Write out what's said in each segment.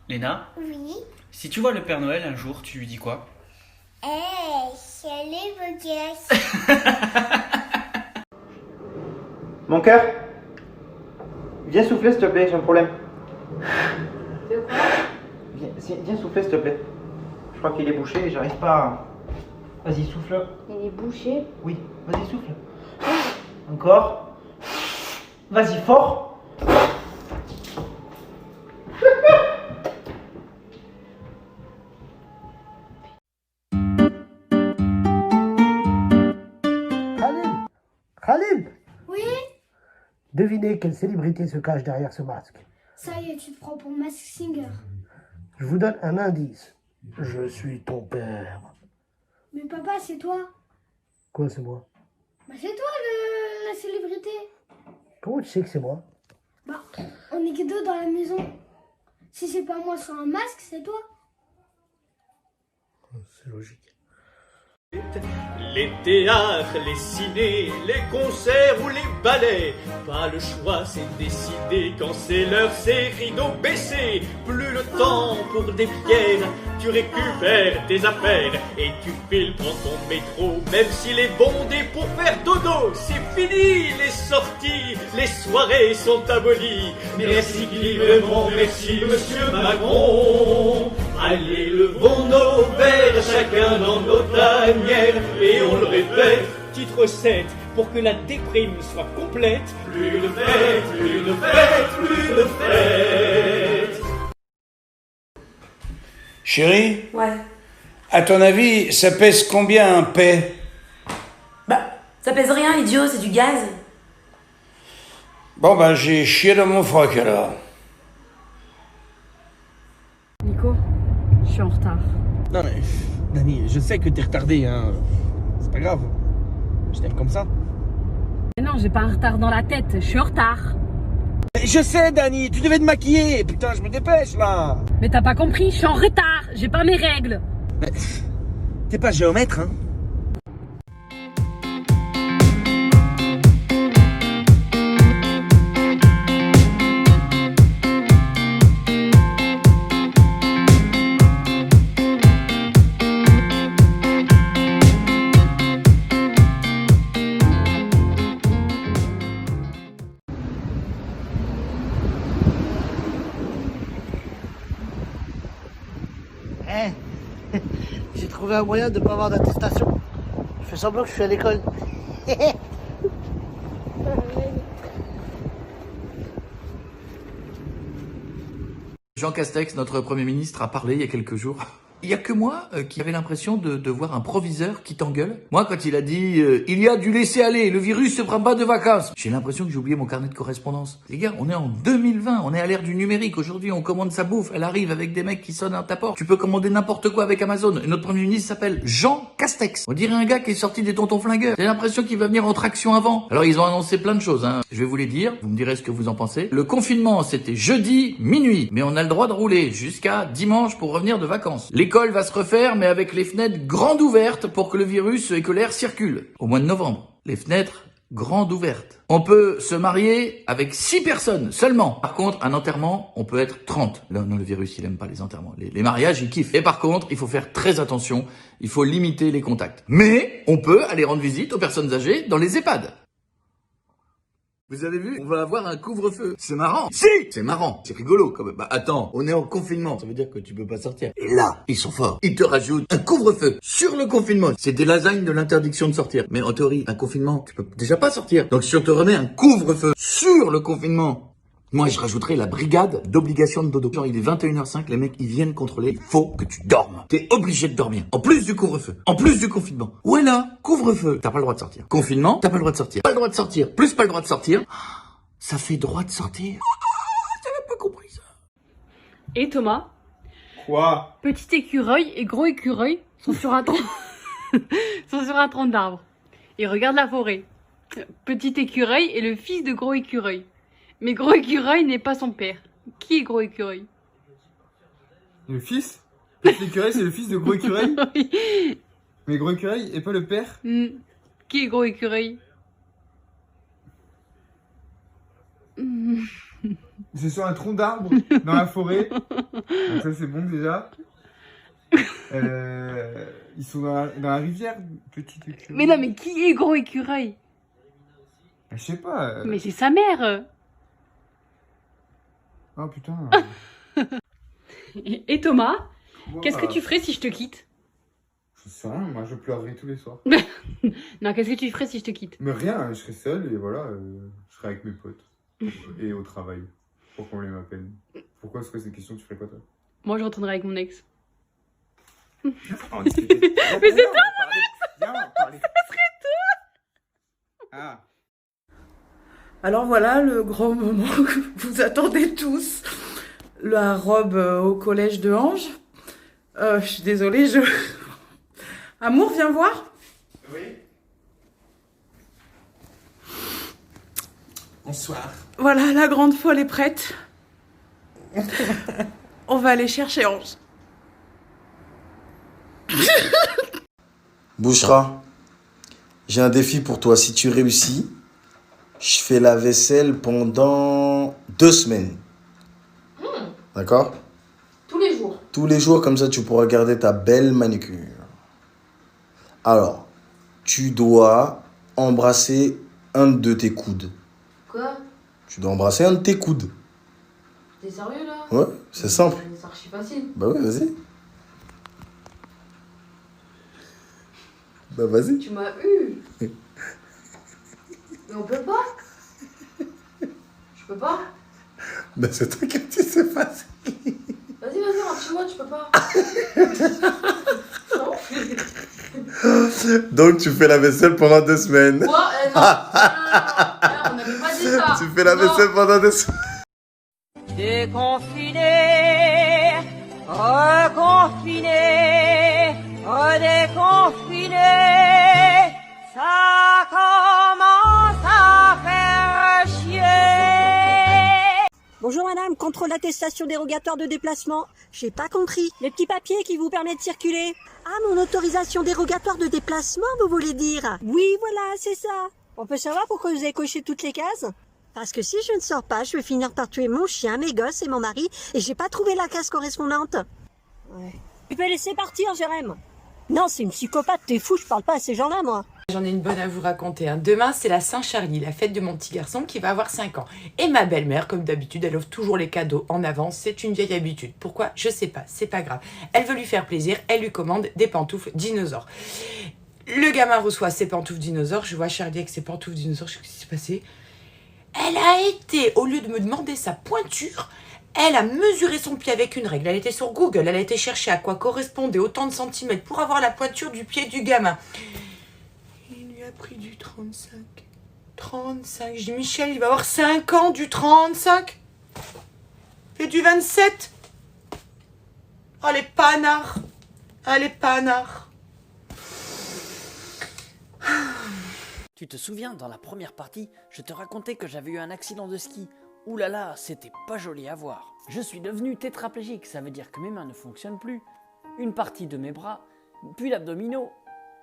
Léna, Oui. si tu vois le Père Noël un jour, tu lui dis quoi? Salut vos gosses. Mon cœur, viens souffler s'il te plaît, j'ai un problème. De quoi? Viens souffler s'il te plaît. Je crois qu'il est bouché et j'arrive pas à... Vas-y, souffle. Il est bouché. Oui, vas-y, souffle. Encore. Vas-y, fort. Khalib! Khalib! Oui. Devinez quelle célébrité se cache derrière ce masque. Ça y est, tu te prends pour Mask Singer. Je vous donne un indice. Je suis ton père. Mais papa, c'est toi. Quoi, c'est moi? Bah c'est toi la célébrité. Comment tu sais que c'est moi? Bah, on est que deux dans la maison. Si c'est pas moi sur un masque, c'est toi. C'est logique. Les théâtres, les cinés, les concerts ou les ballets, pas le choix, c'est décidé. Quand c'est l'heure, c'est rideau baissé. Plus le temps pour des pierres, tu récupères tes affaires et tu files prendre ton métro. Même s'il est bondé pour faire dodo, c'est fini les sorties, les soirées sont abolies. Merci Clément, merci Monsieur Macron. Allez, levons nos verres, chacun dans nos tanières, et on le répète, titre 7, pour que la déprime soit complète. Plus de fête, plus de fête, plus de fête. Chérie, Ouais. à ton avis, ça pèse combien un paix? Bah, ça pèse rien, idiot, c'est du gaz. Bon, ben, j'ai chié dans mon froc alors. Nico, je suis en retard. Non mais, Dani, je sais que t'es retardé, hein. C'est pas grave. Je t'aime comme ça. Mais non, j'ai pas un retard dans la tête, je suis en retard. Mais je sais, Dani, tu devais te maquiller. Putain, je me dépêche là. Mais t'as pas compris, je suis en retard, j'ai pas mes règles. Mais, t'es pas géomètre, hein. J'ai trouvé un moyen de ne pas avoir d'attestation. Je fais semblant que je suis à l'école. Jean Castex, notre Premier ministre, a parlé il y a quelques jours. Il y a que moi qui avait l'impression de voir un proviseur qui t'engueule. Moi, quand il a dit il y a du laisser-aller, le virus se prend pas de vacances », j'ai l'impression que j'ai oublié mon carnet de correspondance. Les gars, on est en 2020, on est à l'ère du numérique. Aujourd'hui, on commande sa bouffe, elle arrive avec des mecs qui sonnent à ta porte. Tu peux commander n'importe quoi avec Amazon. Et notre Premier ministre s'appelle Jean Castex. On dirait un gars qui est sorti des tontons flingueurs. J'ai l'impression qu'il va venir en traction avant. Alors, ils ont annoncé plein de choses, hein. Je vais vous les dire, vous me direz ce que vous en pensez. Le confinement, c'était jeudi, minuit. Mais on a le droit de rouler jusqu'à dimanche pour revenir de vacances. L'école va se refaire, mais avec les fenêtres grandes ouvertes pour que le virus et que l'air circule. Au mois de novembre, les fenêtres grandes ouvertes. On peut se marier avec 6 personnes seulement. Par contre, un enterrement, on peut être 30. Non, le virus, il aime pas les enterrements. Les mariages, il kiffe. Et par contre, il faut faire très attention. Il faut limiter les contacts. Mais on peut aller rendre visite aux personnes âgées dans les EHPAD. Vous avez vu? On va avoir un couvre-feu. C'est marrant. Si! C'est marrant. C'est rigolo quand même. Bah attends, on est en confinement. Ça veut dire que tu peux pas sortir. Et là, ils sont forts. Ils te rajoutent un couvre-feu sur le confinement. C'est des lasagnes de l'interdiction de sortir. Mais en théorie, un confinement, tu peux déjà pas sortir. Donc si on te remet un couvre-feu sur le confinement, moi je rajouterais la brigade d'obligation de dodo. Genre il est 21h05, les mecs ils viennent contrôler. Il faut que tu dormes. T'es obligé de dormir. En plus du couvre-feu. En plus du confinement. Ouais là, couvre-feu. T'as pas le droit de sortir. Confinement, t'as pas le droit de sortir. Pas le droit de sortir. Plus pas le droit de sortir. Ça fait droit de sortir. J'avais pas compris ça. Et Thomas, Quoi? petit écureuil et gros écureuil sont sur un tronc, sont sur un tronc d'arbre. Et regarde la forêt. Petit écureuil est le fils de gros écureuil. Mais gros écureuil n'est pas son père. Qui est gros écureuil? Le fils? Petit écureuil, c'est le fils de gros écureuil? Oui. Mais gros écureuil est pas le père? Qui est gros écureuil? C'est sur un tronc d'arbre, dans la forêt. Donc ça, c'est bon déjà. Ils sont dans la rivière, petit écureuil. Mais non, mais qui est gros écureuil? Je sais pas. Mais c'est sa mère. Oh putain. Et Thomas, Moi, qu'est-ce que tu ferais si je te quitte? Je sais rien, moi je pleurerai tous les soirs. Non, qu'est-ce que tu ferais si je te quitte? Mais rien, je serai seul et voilà, je serai avec mes potes. Et au travail. Pour qu'on les m'appelle. Pourquoi est-ce que ces questions, tu ferais quoi toi? Moi, je retournerai avec mon ex. On va discuter. Mais c'est toi mon ex! Viens, on va parler. Ça serait toi! Ah. Alors voilà le grand moment que vous attendez tous. La robe au collège de Ange. Je suis désolée, Amour, viens voir. Oui. Bonsoir. Voilà, la grande folle est prête. On va aller chercher Ange. Bouchra, j'ai un défi pour toi. Si tu réussis, je fais la vaisselle pendant 2 semaines. D'accord? Tous les jours. Tous les jours, comme ça, tu pourras garder ta belle manucure. Alors, tu dois embrasser un de tes coudes. Quoi? Tu dois embrasser un de tes coudes. T'es sérieux là? Ouais, c'est simple. C'est archi facile. Bah ouais, vas-y. Bah vas-y. Tu m'as eu. Mais on peut pas? Je peux pas? Bah c'est toi qui as dit c'est facile. Vas-y, rentre-moi, tu peux pas. Non. Donc tu fais la vaisselle pendant 2 semaines. Quoi? Non. On n'avait pas dit ça. Tu fais la vaisselle pendant 2 semaines. Déconfiné, reconfiné, redéconfiné, ça commence à faire chier. Bonjour madame, contrôle d'attestation dérogatoire de déplacement. J'ai pas compris. Les petits papiers qui vous permettent de circuler. Ah, mon autorisation dérogatoire de déplacement, vous voulez dire? Oui, voilà, c'est ça. On peut savoir pourquoi vous avez coché toutes les cases? Parce que si je ne sors pas, je vais finir par tuer mon chien, mes gosses et mon mari, et j'ai pas trouvé la case correspondante. Ouais. Tu peux laisser partir, Jérém. Non, c'est une psychopathe, t'es fou, je parle pas à ces gens-là, moi. J'en ai une bonne à vous raconter. Demain, c'est la Saint-Charlie, la fête de mon petit garçon qui va avoir 5 ans. Et ma belle-mère, comme d'habitude, elle offre toujours les cadeaux en avance. C'est une vieille habitude. Pourquoi? Je sais pas, c'est pas grave. Elle veut lui faire plaisir, elle lui commande des pantoufles dinosaures. Le gamin reçoit ses pantoufles dinosaures. Je vois Charlie avec ses pantoufles dinosaures. Je sais ce qui s'est passé. Elle a été, au lieu de me demander sa pointure, elle a mesuré son pied avec une règle. Elle était sur Google, elle a été chercher à quoi correspondait autant de centimètres pour avoir la pointure du pied du gamin. Il lui a pris du 35. 35. Je dis, Michel, il va avoir 5 ans, du 35. Et du 27. Oh, les panards. Ah, les panards. Tu te souviens, dans la première partie, je te racontais que j'avais eu un accident de ski. Ouh là là, c'était pas joli à voir. Je suis devenu tétraplégique, ça veut dire que mes mains ne fonctionnent plus. Une partie de mes bras, puis l'abdominaux.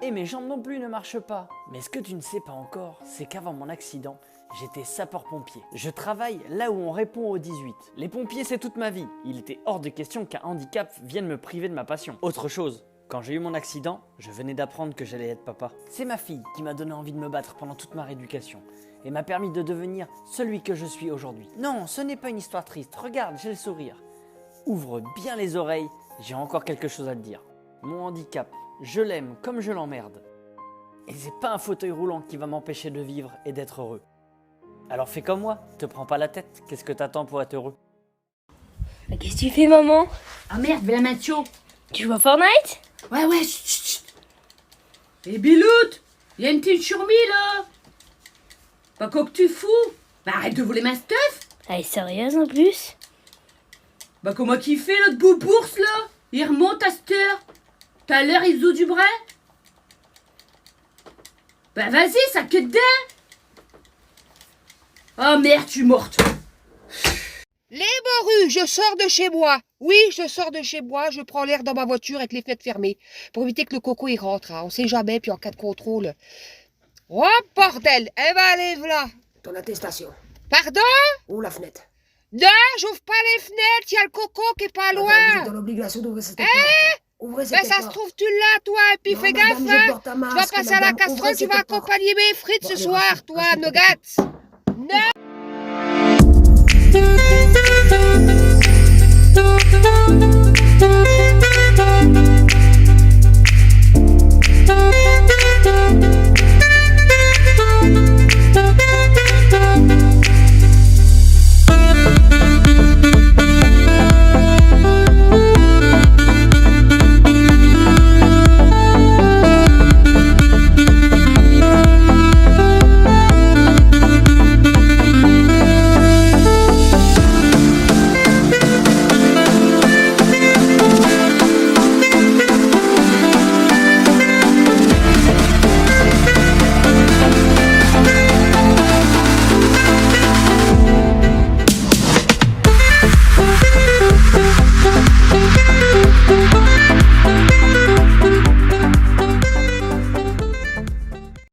Et mes jambes non plus ne marchent pas. Mais ce que tu ne sais pas encore, c'est qu'avant mon accident, j'étais sapeur-pompier. Je travaille là où on répond aux 18. Les pompiers, c'est toute ma vie. Il était hors de question qu'un handicap vienne me priver de ma passion. Autre chose. Quand j'ai eu mon accident, je venais d'apprendre que j'allais être papa. C'est ma fille qui m'a donné envie de me battre pendant toute ma rééducation et m'a permis de devenir celui que je suis aujourd'hui. Non, ce n'est pas une histoire triste. Regarde, j'ai le sourire. Ouvre bien les oreilles, j'ai encore quelque chose à te dire. Mon handicap, je l'aime comme je l'emmerde. Et c'est pas un fauteuil roulant qui va m'empêcher de vivre et d'être heureux. Alors fais comme moi, te prends pas la tête. Qu'est-ce que t'attends pour être heureux? Qu'est-ce que tu fais, maman? Ah merde, vais la mettre chaud. Tu joues à Fortnite? Ouais, chut. Et Biloute, il y a une petite chourmie là. Pas quoi que tu fous. Bah arrête de voler ma stuff. Elle est sérieuse en plus? Bah comment qu'il fait l'autre boubours là? Il remonte à cette heure. Tout à l'heure il faisait du bras. Bah vas-y, ça que dedans. Oh merde, je suis morte. Les morues, je sors de chez moi. Oui, je sors de chez moi, je prends l'air dans ma voiture avec les fenêtres fermées pour éviter que le coco y rentre. Hein. On sait jamais, puis en cas de contrôle. Oh, bordel. Eh ben, allez, voilà. Ton attestation. Pardon? Ou la fenêtre. Non, j'ouvre pas les fenêtres, il y a le coco qui est pas Madame, loin. vous êtes dans l'obligation d'ouvrir cette porte. Ouvrez cette Ben ça porte. se trouve, tu l'as, toi, et puis Non, fais madame, gaffe, je hein. porte un Tu vas masque, passer à la madame, casserole, ouvrez tu vas cette porte. accompagner mes frites Bon, ce allez, soir, rachetez, toi, rachetez Nuggets. Non.